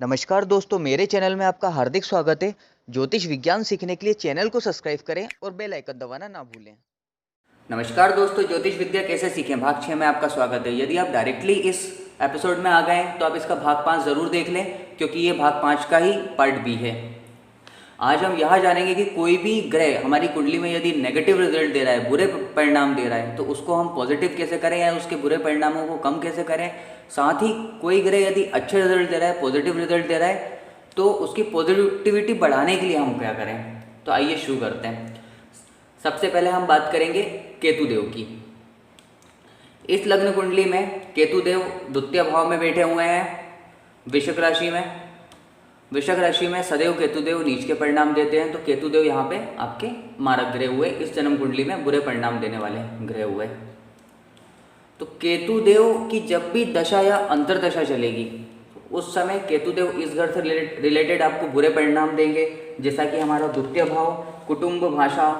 नमस्कार दोस्तों, मेरे चैनल में आपका हार्दिक स्वागत है। ज्योतिष विज्ञान सीखने के लिए चैनल को सब्सक्राइब करें और बेल आइकन दबाना ना भूलें। नमस्कार दोस्तों, ज्योतिष विद्या कैसे सीखें भाग 6 में आपका स्वागत है। यदि आप डायरेक्टली इस एपिसोड में आ गए हैं तो आप इसका भाग 5 ज़रूर देख लें, क्योंकि ये भाग 5 का ही पार्ट बी है। आज हम यहाँ जानेंगे कि कोई भी ग्रह हमारी कुंडली में यदि नेगेटिव रिजल्ट दे रहा है, बुरे परिणाम दे रहा है, तो उसको हम पॉजिटिव कैसे करें या उसके बुरे परिणामों को कम कैसे करें। साथ ही कोई ग्रह यदि अच्छे रिजल्ट दे रहा है, पॉजिटिव रिजल्ट दे रहा है, तो उसकी पॉजिटिविटी बढ़ाने के लिए हम क्या करें। तो आइए शुरू करते हैं। सबसे पहले हम बात करेंगे केतु देव की। इस लग्न कुंडली में केतु देव द्वितीय भाव में बैठे हुए हैं, वृश्चिक राशि में। वृश्चिक राशि में सदैव केतु देव नीच के परिणाम देते हैं, तो केतु देव यहाँ पे आपके मारक ग्रह हुए, इस जन्म कुंडली में बुरे परिणाम देने वाले ग्रह हुए। तो केतु देव की जब भी दशा या अंतर्दशा चलेगी, उस समय केतु देव इस घर से रिलेटेड आपको बुरे परिणाम देंगे, जैसा कि हमारा द्वितीय भाव कुटुंब, भाषा,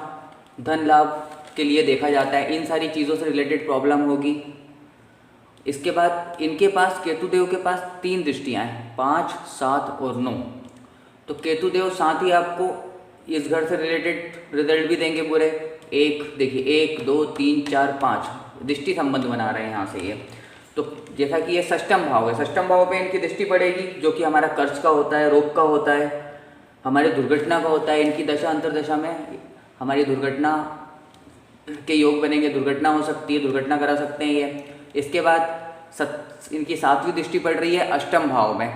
धन लाभ के लिए देखा जाता है। इन सारी चीज़ों से रिलेटेड प्रॉब्लम होगी। इसके बाद इनके पास, केतु देव के पास 3 दृष्टियाँ हैं, 5, 7 और 9। तो केतु देव साथ ही आपको इस घर से रिलेटेड रिजल्ट भी देंगे बुरे। देखिए 1, 2, 3, 4, 5 दृष्टि संबंध बना रहे हैं यहाँ से ये। तो जैसा कि ये षष्ठम भाव है, षष्ठम भाव पे इनकी दृष्टि पड़ेगी, जो कि हमारा कर्ज का होता है, रोग का होता है, हमारे दुर्घटना का होता है। इनकी दशा अंतर्दशा में हमारी दुर्घटना के योग बनेंगे, दुर्घटना हो सकती है, दुर्घटना करा सकते हैं ये। इसके बाद इनकी 7वीं दृष्टि पड़ रही है अष्टम भाव में।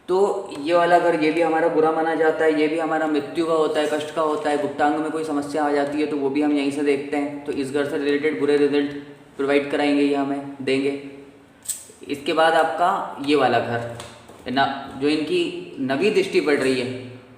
तो ये वाला घर, ये भी हमारा बुरा माना जाता है, ये भी हमारा मृत्यु का होता है, कष्ट का होता है। गुप्तांग में कोई समस्या आ जाती है तो वो भी हम यहीं से देखते हैं। तो इस घर से रिलेटेड बुरे रिजल्ट प्रोवाइड कराएंगे, ये हमें देंगे। इसके बाद आपका ये वाला घर ना, जो इनकी 9वीं दृष्टि पड़ रही है,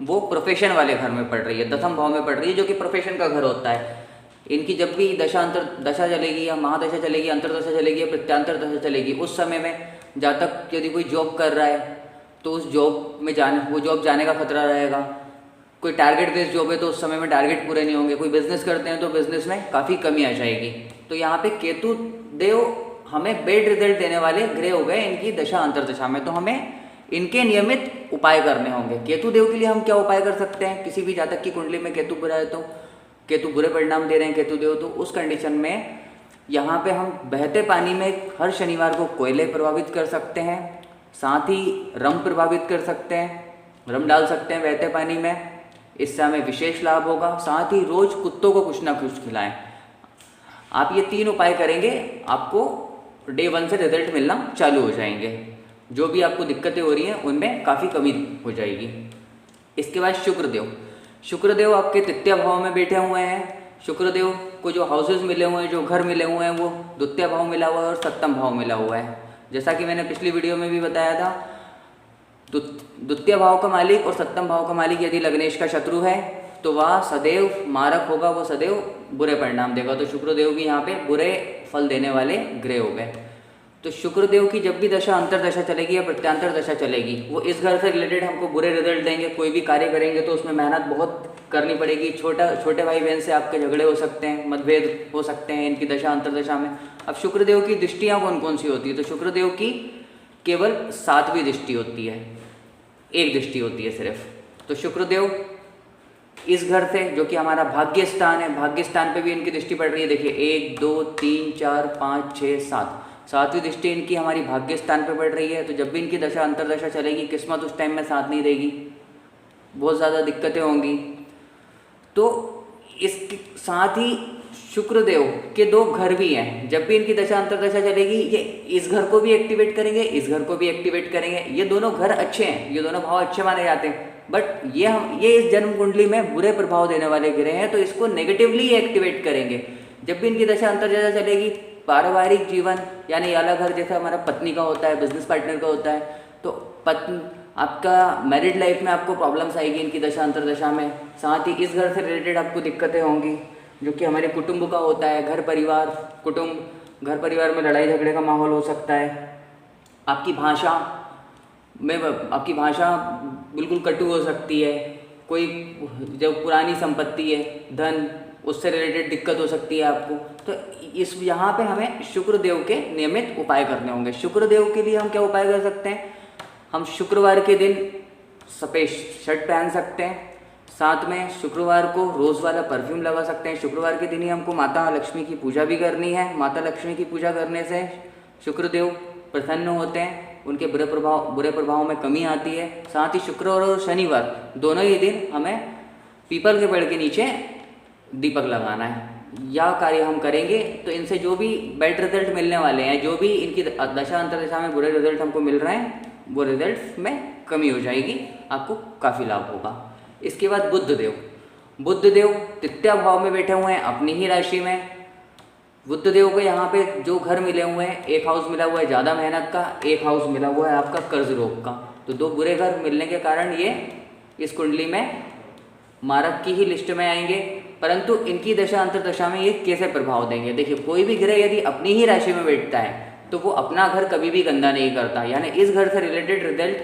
वो प्रोफेशन वाले घर में पड़ रही है, 10वें भाव में पड़ रही है, जो कि प्रोफेशन का घर होता है। इनकी जब भी दशा चलेगी या महादशा चलेगी, अंतर्दशा चलेगी या प्रत्यांतर दशा चलेगी, उस समय में जहाँ तक यदि कोई जॉब कर रहा है तो उस जॉब में वो जॉब जाने का खतरा रहेगा। कोई टारगेट बेस्ड जॉब है तो उस समय में टारगेट पूरे नहीं होंगे। कोई बिजनेस करते हैं तो बिजनेस में काफ़ी कमी आ जाएगी। तो यहाँ पे केतु देव हमें बेड रिजल्ट देने वाले ग्रह हो गए इनकी दशा अंतर्दशा में। तो हमें इनके नियमित उपाय करने होंगे। केतु देव के लिए हम क्या उपाय कर सकते हैं? किसी भी जातक की कुंडली में केतु बुरा है, तो केतु बुरे परिणाम दे रहे हैं केतु देव, तो उस कंडीशन में यहाँ पे हम बहते पानी में हर शनिवार को कोयले प्रभावित कर सकते हैं, साथ ही रम प्रभावित कर सकते हैं, रम डाल सकते हैं बहते पानी में। इससे हमें विशेष लाभ होगा। साथ ही रोज कुत्तों को कुछ ना कुछ खिलाएं। आप ये 3 उपाय करेंगे, आपको डे 1 से रिजल्ट मिलना चालू हो जाएंगे। जो भी आपको दिक्कतें हो रही हैं उनमें काफ़ी कमी हो जाएगी। इसके बाद शुक्रदेव आपके तृतीय भाव में बैठे हुए हैं। शुक्रदेव को जो हाउसेज मिले हुए हैं, जो घर मिले हुए हैं, वो द्वितीय भाव मिला हुआ है और सप्तम भाव मिला हुआ है। जैसा कि मैंने पिछली वीडियो में भी बताया था, द्वितीय भाव का मालिक और सप्तम भाव का मालिक यदि लग्नेश का शत्रु है तो वह सदैव मारक होगा, वो सदैव बुरे परिणाम देगा। तो शुक्रदेव भी यहाँ पे बुरे फल देने वाले ग्रह हो गए। तो शुक्रदेव की जब भी दशा अंतर्दशा चलेगी या प्रत्यांतर दशा चलेगी, वो इस घर से रिलेटेड हमको बुरे रिजल्ट देंगे। कोई भी कार्य करेंगे तो उसमें मेहनत बहुत करनी पड़ेगी। छोटे भाई बहन से आपके झगड़े हो सकते हैं, मतभेद हो सकते हैं इनकी दशा अंतर्दशा में। अब शुक्रदेव की दृष्टियाँ कौन कौन सी होती है? तो शुक्रदेव की केवल 7वीं दृष्टि होती है, 1 दृष्टि होती है सिर्फ। तो शुक्रदेव इस घर से, जो कि हमारा भाग्य स्थान है, भाग्य स्थान पे भी इनकी दृष्टि पड़ रही है। देखिए 1, 2, 3, 4, 5, 6, 7, 7वीं दृष्टि इनकी हमारी भाग्य स्थान पे पड़ रही है। तो जब भी इनकी दशा अंतर्दशा चलेगी, किस्मत उस टाइम में साथ नहीं देगी, बहुत ज़्यादा दिक्कतें होंगी। तो इसके साथ ही शुक्रदेव के 2 घर भी हैं। जब भी इनकी दशा अंतर्दशा चलेगी, ये इस घर को भी एक्टिवेट करेंगे, इस घर को भी एक्टिवेट करेंगे। ये दोनों घर अच्छे हैं, ये दोनों भाव अच्छे माने जाते हैं, बट ये इस जन्म कुंडली में बुरे प्रभाव देने वाले ग्रह हैं, तो इसको नेगेटिवली एक्टिवेट करेंगे। जब भी इनकी दशा अंतर्दशा चलेगी, पारिवारिक जीवन यानी अलग घर, जैसा हमारा पत्नी का होता है, बिजनेस पार्टनर का होता है, तो आपका मैरिड लाइफ में आपको प्रॉब्लम्स आएगी इनकी दशा अंतर्दशा में। साथ ही इस घर से रिलेटेड आपको दिक्कतें होंगी, जो कि हमारे कुटुंब का होता है, घर परिवार, कुटुंब, घर परिवार में लड़ाई झगड़े का माहौल हो सकता है। आपकी भाषा बिल्कुल कटु हो सकती है। कोई जो पुरानी संपत्ति है, धन, उससे रिलेटेड दिक्कत हो सकती है आपको। तो यहाँ पे हमें शुक्रदेव के नियमित उपाय करने होंगे। शुक्रदेव के लिए हम क्या उपाय कर सकते हैं? हम शुक्रवार के दिन सफ़ेद शर्ट पहन सकते हैं, साथ में शुक्रवार को रोज़ वाला परफ्यूम लगा सकते हैं। शुक्रवार के दिन ही हमको माता लक्ष्मी की पूजा भी करनी है। माता लक्ष्मी की पूजा करने से शुक्रदेव प्रसन्न होते हैं, उनके बुरे प्रभावों में कमी आती है। साथ ही शुक्रवार और शनिवार दोनों ही दिन हमें पीपल के पेड़ के नीचे दीपक लगाना है। यह कार्य हम करेंगे तो इनसे जो भी बैड रिजल्ट मिलने वाले हैं, जो भी इनकी दशा अंतर्दशा में बुरे रिजल्ट हमको मिल रहे हैं, वो रिजल्ट में कमी हो जाएगी, आपको काफ़ी लाभ होगा। इसके बाद बुध देव तृतीय भाव में बैठे हुए हैं अपनी ही राशि में। बुध देव को यहाँ पे जो घर मिले हुए हैं, एक हाउस मिला हुआ है ज़्यादा मेहनत का, एक हाउस मिला हुआ है आपका कर्ज रोग का। तो दो बुरे घर मिलने के कारण ये इस कुंडली में मारक की ही लिस्ट में आएंगे, परंतु इनकी दशा अंतर्दशा में ये कैसे प्रभाव देंगे। देखिए, कोई भी ग्रह यदि अपनी ही राशि में बैठता है तो वो अपना घर कभी भी गंदा नहीं करता, यानी इस घर से रिलेटेड रिजल्ट,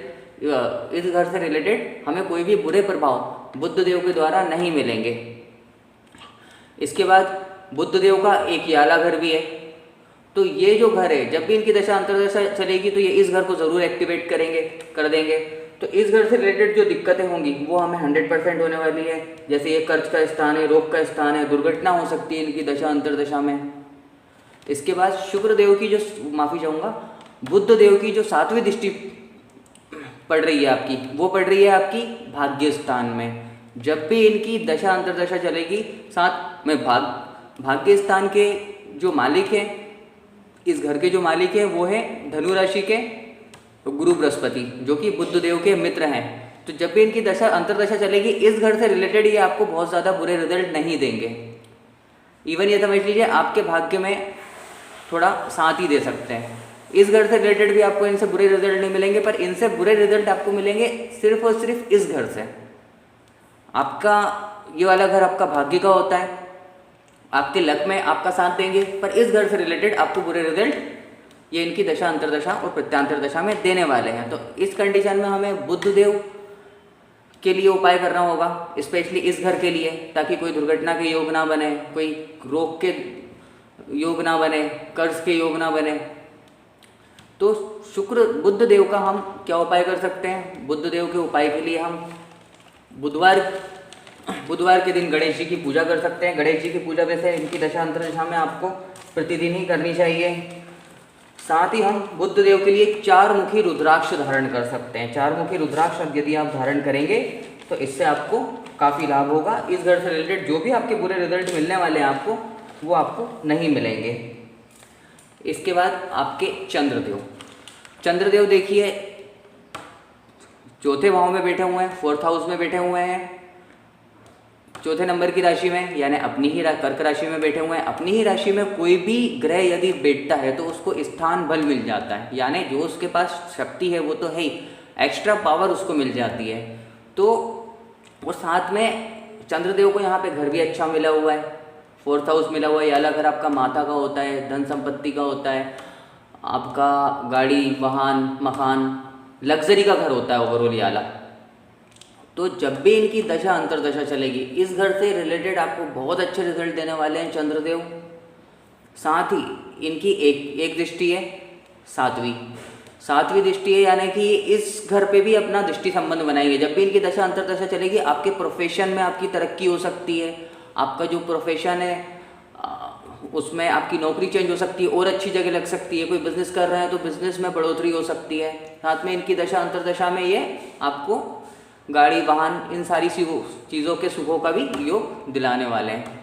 इस घर से रिलेटेड हमें कोई भी बुरे प्रभाव बुध देव के द्वारा नहीं मिलेंगे। इसके बाद बुध देव का एक याला घर भी है, तो ये जो घर है जब भी इनकी दशा अंतर्दशा चलेगी तो ये इस घर को ज़रूर एक्टिवेट कर देंगे। तो इस घर से रिलेटेड जो दिक्कतें होंगी वो हमें 100% होने वाली है। जैसे ये कर्ज का स्थान है, रोग का स्थान है, दुर्घटना हो सकती है इनकी दशा अंतर्दशा में। इसके बाद शुक्र देव की जो, माफ़ी चाहूँगा, बुध देव की जो 7वीं दृष्टि पड़ रही है आपकी, वो पड़ रही है आपकी भाग्य स्थान में। जब भी इनकी दशा अंतर्दशा चलेगी, साथ में भाग्य स्थान के जो मालिक हैं, इस घर के जो मालिक हैं वो है धनु राशि के गुरु बृहस्पति, जो कि बुध देव के मित्र हैं। तो जब भी इनकी दशा अंतर्दशा चलेगी, इस घर से रिलेटेड ये आपको बहुत ज़्यादा बुरे रिजल्ट नहीं देंगे। इवन ये समझ लीजिए आपके भाग्य में थोड़ा साथ ही दे सकते हैं। इस घर से रिलेटेड भी आपको इनसे बुरे रिजल्ट नहीं मिलेंगे, पर इनसे बुरे रिजल्ट आपको मिलेंगे सिर्फ और सिर्फ इस घर से। आपका ये वाला घर आपका भाग्य का होता है, आपके लक में आपका साथ देंगे, पर इस घर से रिलेटेड आपको बुरे रिजल्ट ये इनकी दशा अंतर्दशा और प्रत्यांतर दशा में देने वाले हैं। तो इस कंडीशन में हमें बुध देव के लिए उपाय करना होगा, स्पेशली इस घर के लिए, ताकि कोई दुर्घटना के योग ना बने, कोई रोग के योग ना बने, कर्ज के योग ना बने। तो बुध देव का हम क्या उपाय कर सकते हैं? बुध देव के उपाय के लिए हम बुधवार के दिन गणेश जी की पूजा कर सकते हैं। गणेश जी की पूजा वैसे इनकी दशा अंतर्दशा में आपको प्रतिदिन ही करनी चाहिए। साथ ही हम बुध देव के लिए 4 मुखी रुद्राक्ष धारण कर सकते हैं। 4 मुखी रुद्राक्ष यदि आप धारण करेंगे तो इससे आपको काफ़ी लाभ होगा। इस घर से रिलेटेड जो भी आपके बुरे रिजल्ट मिलने वाले हैं आपको, वो आपको नहीं मिलेंगे। इसके बाद आपके चंद्रदेव देखिए चौथे भाव में बैठे हुए हैं, 4th हाउस में बैठे हुए हैं, चौथे नंबर की राशि में, यानी अपनी ही कर्क राशि में बैठे हुए हैं। अपनी ही राशि में कोई भी ग्रह यदि बैठता है तो उसको स्थान बल मिल जाता है, यानी जो उसके पास शक्ति है वो तो है ही, एक्स्ट्रा पावर उसको मिल जाती है। तो और साथ में चंद्रदेव को यहाँ पे घर भी अच्छा मिला हुआ है, 4th हाउस मिला हुआ है। याला घर आपका माता का होता है, धन संपत्ति का होता है, आपका गाड़ी, वाहन, मकान, लग्जरी का घर होता है ओवरऑल याला। तो जब भी इनकी दशा अंतर्दशा चलेगी, इस घर से रिलेटेड आपको बहुत अच्छे रिजल्ट देने वाले हैं चंद्रदेव। साथ ही इनकी एक दृष्टि है, 7वीं दृष्टि है, यानी कि इस घर पे भी अपना दृष्टि संबंध बनाएंगे। जब भी इनकी दशा अंतर्दशा चलेगी, आपके प्रोफेशन में आपकी तरक्की हो सकती है। आपका जो प्रोफेशन है उसमें आपकी नौकरी चेंज हो सकती है और अच्छी जगह लग सकती है। कोई बिजनेस कर रहे हैं तो बिजनेस में बढ़ोतरी हो सकती है। साथ में इनकी दशा अंतर्दशा में ये आपको गाड़ी, वाहन, इन सारी चीज़ों के सुखों का भी योग दिलाने वाले हैं।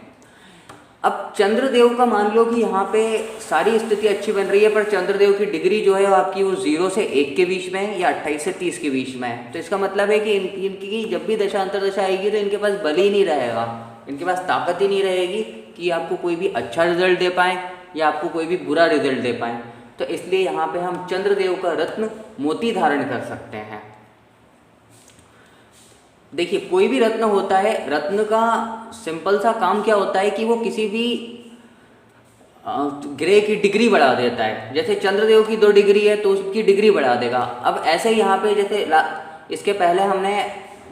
अब चंद्रदेव का मान लो कि यहाँ पे सारी स्थिति अच्छी बन रही है, पर चंद्रदेव की डिग्री जो है वो आपकी वो 0 से 1 के बीच में है या 28 से 30 के बीच में है। तो इसका मतलब है कि इनकी जब भी दशा अंतर्दशा आएगी तो इनके पास बल ही नहीं रहेगा, इनके पास ताकत ही नहीं रहेगी कि आपको कोई भी अच्छा रिजल्ट दे पाएँ या आपको कोई भी बुरा रिजल्ट दे पाएँ। तो इसलिए यहाँ पे हम चंद्रदेव का रत्न मोती धारण कर सकते हैं। देखिए, कोई भी रत्न होता है, रत्न का सिंपल सा काम क्या होता है कि वो किसी भी ग्रह की डिग्री बढ़ा देता है। जैसे चंद्रदेव की 2 डिग्री है तो उसकी डिग्री बढ़ा देगा। अब ऐसे ही यहाँ पे जैसे इसके पहले हमने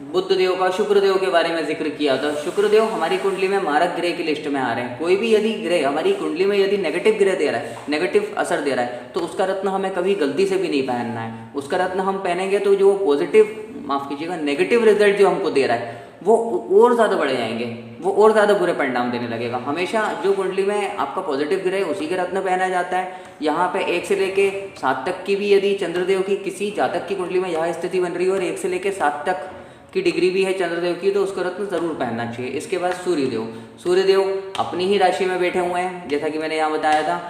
बुध देव का, शुक्र देव के बारे में जिक्र किया था। शुक्र देव हमारी कुंडली में मारक ग्रह की लिस्ट में आ रहे हैं। कोई भी यदि ग्रह हमारी कुंडली में यदि नेगेटिव ग्रह दे रहा है, नेगेटिव असर दे रहा है, तो उसका रत्न हमें कभी गलती से भी नहीं पहनना है। उसका रत्न हम पहनेंगे तो जो पॉजिटिव, माफ कीजिएगा, नेगेटिव रिजल्ट जो हमको दे रहा है वो और ज़्यादा बढ़ जाएंगे, वो और ज़्यादा बुरे परिणाम देने लगेगा। हमेशा जो कुंडली में आपका पॉजिटिव ग्रह है उसी के रत्न पहना जाता है। यहाँ पे 1 से लेके 7 तक की भी यदि चंद्रदेव की किसी जातक की कुंडली में यह स्थिति बन रही है और 1 से लेके 7 तक की डिग्री भी है चंद्रदेव की, तो उसका रत्न जरूर पहनना चाहिए। इसके बाद सूर्यदेव, सूर्यदेव अपनी ही राशि में बैठे हुए हैं। जैसा कि मैंने यहाँ बताया था,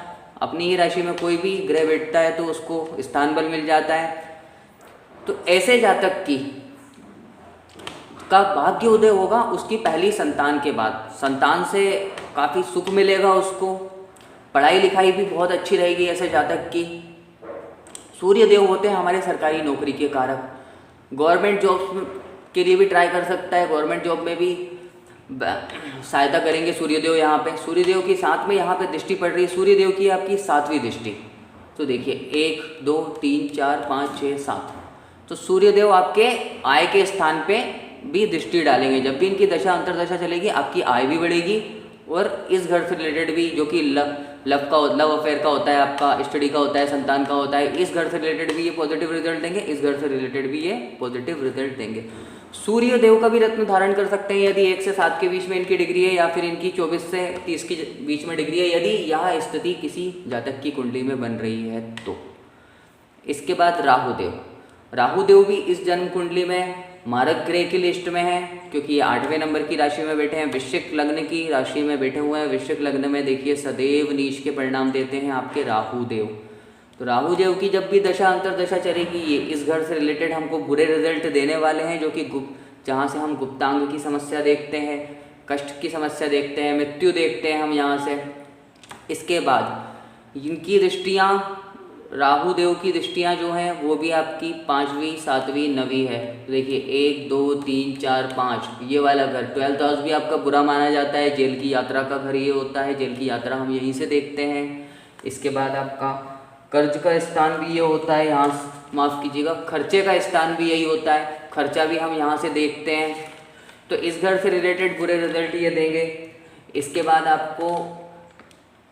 अपनी ही राशि में कोई भी ग्रह बैठता है तो उसको स्थान बल मिल जाता है। तो ऐसे जातक की का भाग्य उदय होगा उसकी पहली संतान के बाद। संतान से काफ़ी सुख मिलेगा उसको, पढ़ाई लिखाई भी बहुत अच्छी रहेगी ऐसे जातक की। सूर्य देव होते हैं हमारे सरकारी नौकरी के कारक। गवर्नमेंट जॉब के लिए भी ट्राई कर सकता है, गवर्नमेंट जॉब में भी सहायता करेंगे सूर्यदेव। यहाँ पे सूर्यदेव की साथ में यहाँ पे दृष्टि पड़ रही है, सूर्यदेव की आपकी 7वीं दृष्टि। तो देखिए 1 2 3 4 5 6 7, तो सूर्यदेव आपके आय के स्थान पे भी दृष्टि डालेंगे। जब भी इनकी दशा अंतरदशा चलेगी आपकी आय भी बढ़ेगी और इस घर से रिलेटेड भी, जो कि लव अफेयर का होता है, आपका स्टडी का होता है, संतान का होता है, इस घर से रिलेटेड भी ये पॉजिटिव रिजल्ट देंगे, इस घर से रिलेटेड भी ये पॉजिटिव रिजल्ट देंगे। सूर्य देव का भी रत्न धारण कर सकते हैं यदि 1 से 7 के बीच में इनकी डिग्री है, या फिर इनकी 24 से 30 के बीच में डिग्री है, यदि यह स्थिति किसी जातक की कुंडली में बन रही है तो। इसके बाद राहुदेव, राहुदेव भी इस जन्म कुंडली में मारक ग्रह की लिस्ट में है, क्योंकि ये 8वें नंबर की राशि में बैठे हैं, वृश्चिक लग्न की राशि में बैठे हुए हैं। वृश्चिक लग्न में देखिए सदैव नीच के परिणाम देते हैं आपके राहुदेव। तो राहुदेव की जब भी दशा अंतरदशा चलेगी ये इस घर से रिलेटेड हमको बुरे रिजल्ट देने वाले हैं, जो कि जहाँ से हम गुप्तांग की समस्या देखते हैं, कष्ट की समस्या देखते हैं, मृत्यु देखते हैं हम यहाँ से। इसके बाद इनकी दृष्टियाँ, राहुदेव की दृष्टियाँ जो हैं वो भी आपकी 5वीं 7वीं 9वीं है। तो देखिए 1 2 3 4 5, ये वाला घर 12th हाउस भी आपका बुरा माना जाता है। जेल की यात्रा का घर ये होता है, जेल की यात्रा हम यहीं से देखते हैं। इसके बाद आपका कर्ज का स्थान भी ये होता है, यहाँ माफ़ कीजिएगा, खर्चे का स्थान भी यही होता है, खर्चा भी हम यहाँ से देखते हैं। तो इस घर से रिलेटेड बुरे रिजल्ट ये देंगे। इसके बाद आपको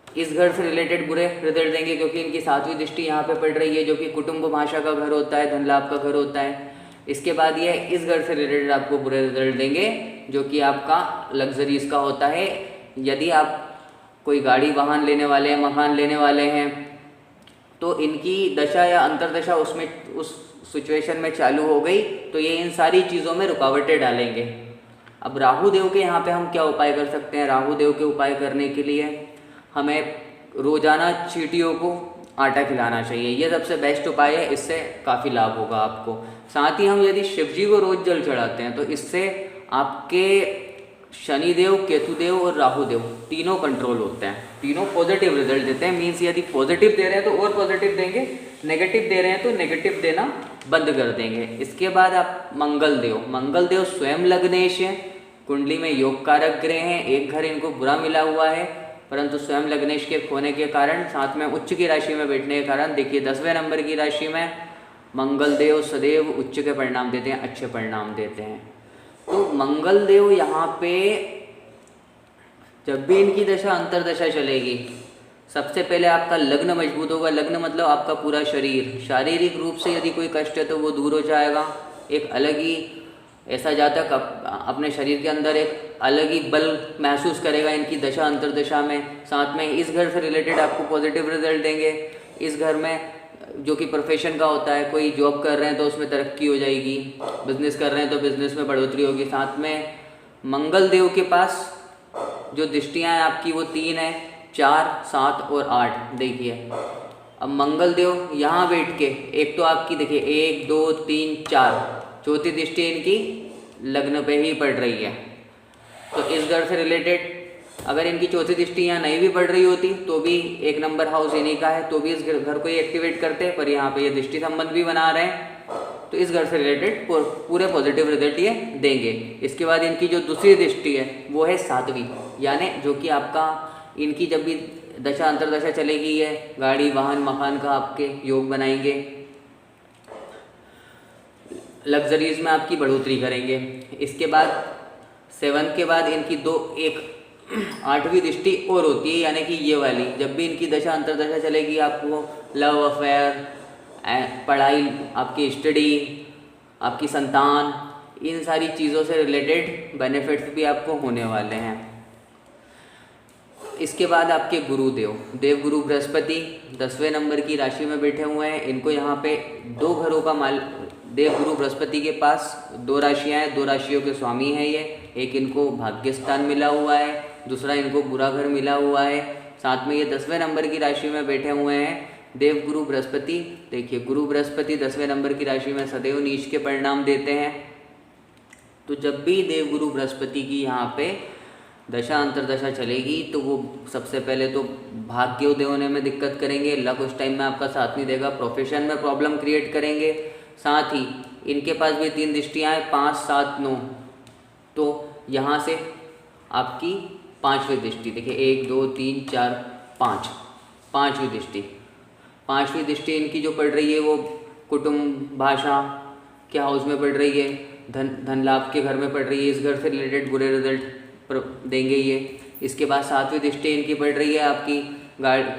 इस घर से रिलेटेड बुरे रिजल्ट देंगे क्योंकि इनकी 7वीं दृष्टि यहाँ पे पड़ रही है, जो कि कुटुंब भाषा का घर होता है, धन लाभ का घर होता है। इसके बाद ये इस घर से रिलेटेड आपको बुरे रिजल्ट देंगे, जो कि आपका लग्जरीज का होता है। यदि आप कोई गाड़ी वाहन लेने वाले हैं, मकान लेने वाले हैं, तो इनकी दशा या अंतरदशा उसमें उस सिचुएशन में चालू हो गई तो ये इन सारी चीज़ों में रुकावटें डालेंगे। अब राहुदेव के यहाँ पे हम क्या उपाय कर सकते हैं? राहुदेव के उपाय करने के लिए हमें रोज़ाना चींटियों को आटा खिलाना चाहिए, ये सबसे बेस्ट उपाय है, इससे काफ़ी लाभ होगा आपको। साथ ही हम यदि शिवजी को रोज़ जल चढ़ाते हैं तो इससे आपके शनिदेव, केतुदेव और राहुदेव तीनों कंट्रोल होते हैं, तीनों पॉजिटिव रिजल्ट देते हैं। मीन्स यदि पॉजिटिव दे रहे हैं तो और पॉजिटिव देंगे, नेगेटिव दे रहे हैं तो नेगेटिव देना बंद कर देंगे। इसके बाद आप मंगल देव, मंगल देव स्वयं लग्नेश हैं, कुंडली में योग कारक ग्रह हैं, एक घर इनको बुरा मिला हुआ है, परंतु स्वयं लग्नेश के होने के कारण, साथ में उच्च की राशि में बैठने के कारण, देखिए 10वें नंबर की राशि में मंगल देव सदैव उच्च के परिणाम देते हैं, अच्छे परिणाम देते हैं। तो मंगल देव यहाँ पे जब भी इनकी दशा अंतरदशा चलेगी, सबसे पहले आपका लग्न मजबूत होगा। लग्न मतलब आपका पूरा शरीर, शारीरिक रूप से यदि कोई कष्ट है तो वो दूर हो जाएगा। एक अलग ही ऐसा जातक अपने शरीर के अंदर एक अलग ही बल महसूस करेगा इनकी दशा अंतरदशा में। साथ में इस घर से रिलेटेड आपको पॉजिटिव रिजल्ट देंगे। इस घर में जो कि प्रोफेशन का होता है, कोई जॉब कर रहे हैं तो उसमें तरक्की हो जाएगी, बिजनेस कर रहे हैं तो बिजनेस में बढ़ोतरी होगी। साथ में मंगल देव के पास जो दृष्टियाँ हैं आपकी वो 3 है, 4 7 और 8। देखिए अब मंगल देव यहाँ बैठ के, एक तो आपकी देखिए 1 2 3 4, चौथी दृष्टि इनकी लग्न पे ही पड़ रही है। तो इस घर से रिलेटेड अगर इनकी चौथी दृष्टि यहाँ नहीं भी पड़ रही होती तो भी 1 नंबर हाउस इन्हीं का है, तो भी इस घर को ये एक्टिवेट करते हैं, पर यहाँ पे ये दृष्टि संबंध भी बना रहे हैं, तो इस घर से रिलेटेड पूरे पॉजिटिव रिजल्ट ये देंगे। इसके बाद इनकी जो दूसरी दृष्टि है वो है 7वीं, यानी जो कि आपका इनकी जब भी दशा अंतरदशा चलेगी ये गाड़ी वाहन मकान का आपके योग बनाएंगे। लग्जरीज में आपकी बढ़ोतरी करेंगे। इसके बाद 7 के बाद इनकी एक 8वीं दृष्टि और होती है, यानी कि ये वाली। जब भी इनकी दशा अंतर्दशा चलेगी आपको लव अफेयर, पढ़ाई, आपकी स्टडी, आपकी संतान, इन सारी चीज़ों से रिलेटेड बेनिफिट्स भी आपको होने वाले हैं। इसके बाद आपके गुरुदेव, देवगुरु बृहस्पति 10वें नंबर की राशि में बैठे हुए हैं। इनको यहाँ पे 2 घरों का माल, देवगुरु बृहस्पति के पास 2 राशियाँ हैं, 2 राशियों के स्वामी हैं ये। एक इनको भाग्य स्थान मिला हुआ है, दूसरा इनको बुरा घर मिला हुआ है। साथ में ये 10वें नंबर की राशि में बैठे हुए हैं देवगुरु बृहस्पति। देखिए, गुरु बृहस्पति 10वें नंबर की राशि में सदैव नीच के परिणाम देते हैं। तो जब भी देवगुरु बृहस्पति की यहाँ पे दशा अंतर्दशा चलेगी तो वो सबसे पहले तो भाग्योदय होने में दिक्कत करेंगे, लक उस टाइम में आपका साथ नहीं देगा, प्रोफेशन में प्रॉब्लम क्रिएट करेंगे। साथ ही इनके पास भी 3 दृष्टियाँ हैं, 5, 7, 9। तो यहाँ से आपकी 5वीं दृष्टि, देखिए 1, 2, 3, 4, 5, 5वीं दृष्टि। 5वीं दृष्टि इनकी जो पड़ रही है वो कुटुंब, भाषा के हाउस में पड़ रही है, धन लाभ के घर में पड़ रही है। इस घर से रिलेटेड बुरे रिजल्ट देंगे ये। इसके बाद 7वीं दृष्टि इनकी पड़ रही है आपकी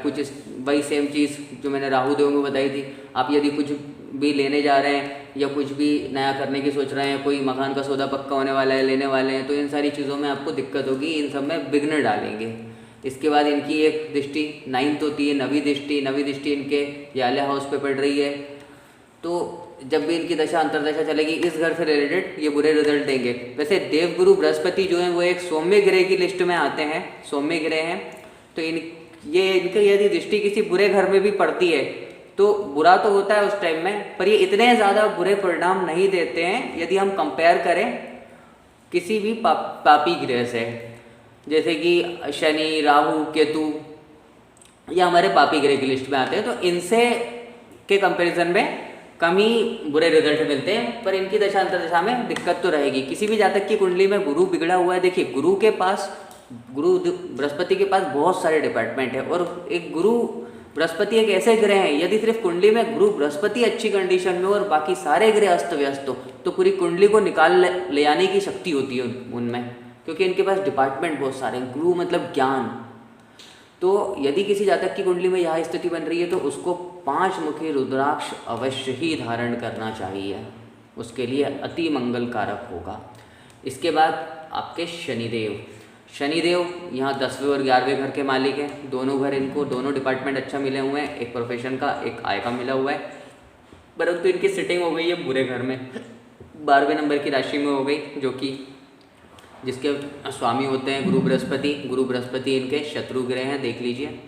कुछ वही सेम चीज़ जो मैंने राहु देव में बताई थी। आप यदि कुछ भी लेने जा रहे हैं या कुछ भी नया करने की सोच रहे हैं, कोई मकान का सौदा पक्का होने वाला है, लेने वाले हैं, तो इन सारी चीज़ों में आपको दिक्कत होगी, इन सब में विघ्न डालेंगे। इसके बाद इनकी एक दृष्टि 9th होती है, 9वीं दृष्टि। 9वीं दृष्टि इनके याले हाउस पे पड़ रही है। तो जब भी इनकी दशा अंतर्दशा चलेगी इस घर से रिलेटेड ये बुरे रिजल्ट देंगे। वैसे देवगुरु बृहस्पति जो है वो एक सौम्य ग्रह की लिस्ट में आते हैं, सौम्य ग्रह हैं। तो इनके यदि दृष्टि किसी बुरे घर में भी पड़ती है तो बुरा तो होता है उस टाइम में, पर ये इतने ज़्यादा बुरे परिणाम नहीं देते हैं यदि हम कंपेयर करें किसी भी पापी ग्रह से। जैसे कि शनि, राहु, केतु, ये हमारे पापी ग्रह की लिस्ट में आते हैं। तो इनसे के कंपैरिजन में कम ही बुरे रिजल्ट मिलते हैं, पर इनकी दशा अंतर्दशा में दिक्कत तो रहेगी। किसी भी जातक की कुंडली में गुरु बिगड़ा हुआ है, देखिए गुरु बृहस्पति के पास बहुत सारे डिपार्टमेंट है, और एक गुरु बृहस्पति एक ऐसे ग्रह हैं, यदि सिर्फ कुंडली में गुरु बृहस्पति अच्छी कंडीशन में और बाकी सारे ग्रह अस्त व्यस्त हो तो पूरी कुंडली को निकाल ले आने की शक्ति होती है उनमें, क्योंकि इनके पास डिपार्टमेंट बहुत सारे हैं। गुरु मतलब ज्ञान। तो यदि किसी जातक की कुंडली में यह स्थिति बन रही है तो उसको 5 मुखी रुद्राक्ष अवश्य ही धारण करना चाहिए, उसके लिए अति मंगलकारक होगा। इसके बाद आपके शनिदेव यहाँ 10वें और 11वें घर के मालिक हैं। दोनों घर इनको दोनों डिपार्टमेंट अच्छा मिले हुए हैं, एक प्रोफेशन का, एक आय का मिला हुआ है, परंतु इनकी सिटिंग हो गई है बुरे घर में, 12वें नंबर की राशि में हो गई, जो कि जिसके स्वामी होते हैं गुरु बृहस्पति इनके शत्रु ग्रह हैं, देख लीजिए।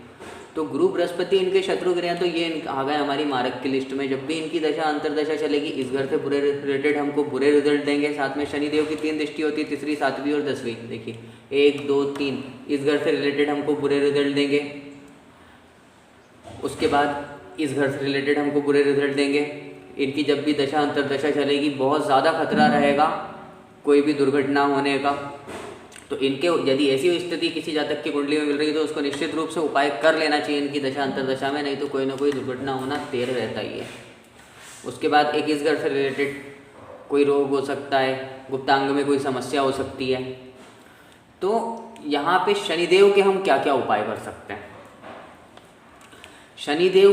तो गुरु बृहस्पति इनके शत्रु ग्रह हैं, तो ये आ गए हमारी मारक की लिस्ट में। जब भी इनकी दशा अंतर्दशा चलेगी इस घर से बुरे रिलेटेड हमको बुरे रिजल्ट देंगे। साथ में शनिदेव की 3 दृष्टि होती है, 3री, 7वीं और 10वीं। देखिए 1, 2, 3 इस घर से रिलेटेड हमको बुरे रिजल्ट देंगे। उसके बाद इस घर से रिलेटेड हमको बुरे रिजल्ट देंगे। इनकी जब भी दशा अंतर्दशा चलेगी बहुत ज़्यादा खतरा रहेगा कोई भी दुर्घटना होने का। तो इनके यदि ऐसी स्थिति किसी जातक की कुंडली में मिल रही है तो उसको निश्चित रूप से उपाय कर लेना चाहिए इनकी दशा अंतर्दशा में, नहीं तो कोई ना कोई दुर्घटना होना तैर रहता ही है। उसके बाद एक इस घर से रिलेटेड कोई रोग हो सकता है, गुप्तांग में कोई समस्या हो सकती है। तो यहाँ पे शनिदेव के हम क्या क्या उपाय कर सकते हैं। शनिदेव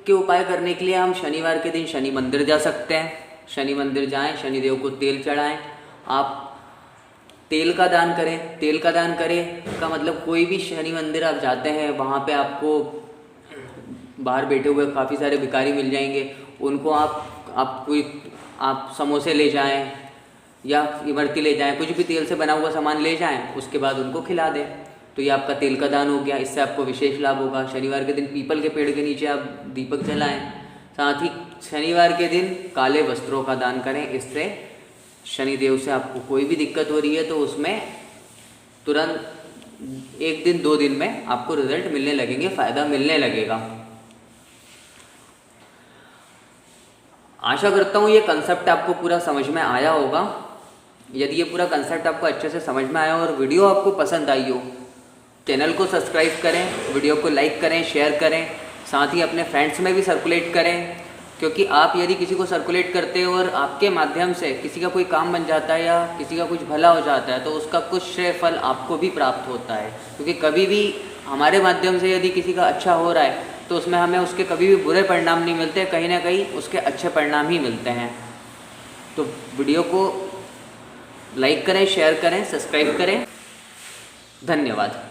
के उपाय करने के लिए हम शनिवार के दिन शनि मंदिर जा सकते हैं। शनि मंदिर जाएं, शनिदेव को तेल चढ़ाएं। आप तेल का दान करें। तेल का दान करें का मतलब कोई भी शनि मंदिर आप जाते हैं वहाँ पे आपको बाहर बैठे हुए काफ़ी सारे भिखारी मिल जाएंगे, उनको आप समोसे ले जाएं या इमरती ले जाएं, कुछ भी तेल से बना हुआ सामान ले जाएं, उसके बाद उनको खिला दें। तो ये आपका तेल का दान हो गया, इससे आपको विशेष लाभ होगा। शनिवार के दिन पीपल के पेड़ के नीचे आप दीपक जलाएं। साथ ही शनिवार के दिन काले वस्त्रों का दान करें, इससे शनिदेव से आपको कोई भी दिक्कत हो रही है तो उसमें तुरंत 1 दिन 2 दिन में आपको रिजल्ट मिलने लगेंगे, फ़ायदा मिलने लगेगा। आशा करता हूँ ये कंसेप्ट आपको पूरा समझ में आया होगा। यदि ये पूरा कंसेप्ट आपको अच्छे से समझ में आया और वीडियो आपको पसंद आई हो, चैनल को सब्सक्राइब करें, वीडियो को लाइक करें, शेयर करें, साथ ही अपने फ्रेंड्स में भी सर्कुलेट करें। क्योंकि आप यदि किसी को सर्कुलेट करते हो और आपके माध्यम से किसी का कोई काम बन जाता है या किसी का कुछ भला हो जाता है तो उसका कुछ श्रेय फल आपको भी प्राप्त होता है। क्योंकि कभी भी हमारे माध्यम से यदि किसी का अच्छा हो रहा है तो उसमें हमें उसके कभी भी बुरे परिणाम नहीं मिलते, कहीं ना कहीं उसके अच्छे परिणाम ही मिलते हैं। तो वीडियो को लाइक करें, शेयर करें, सब्सक्राइब करें। धन्यवाद।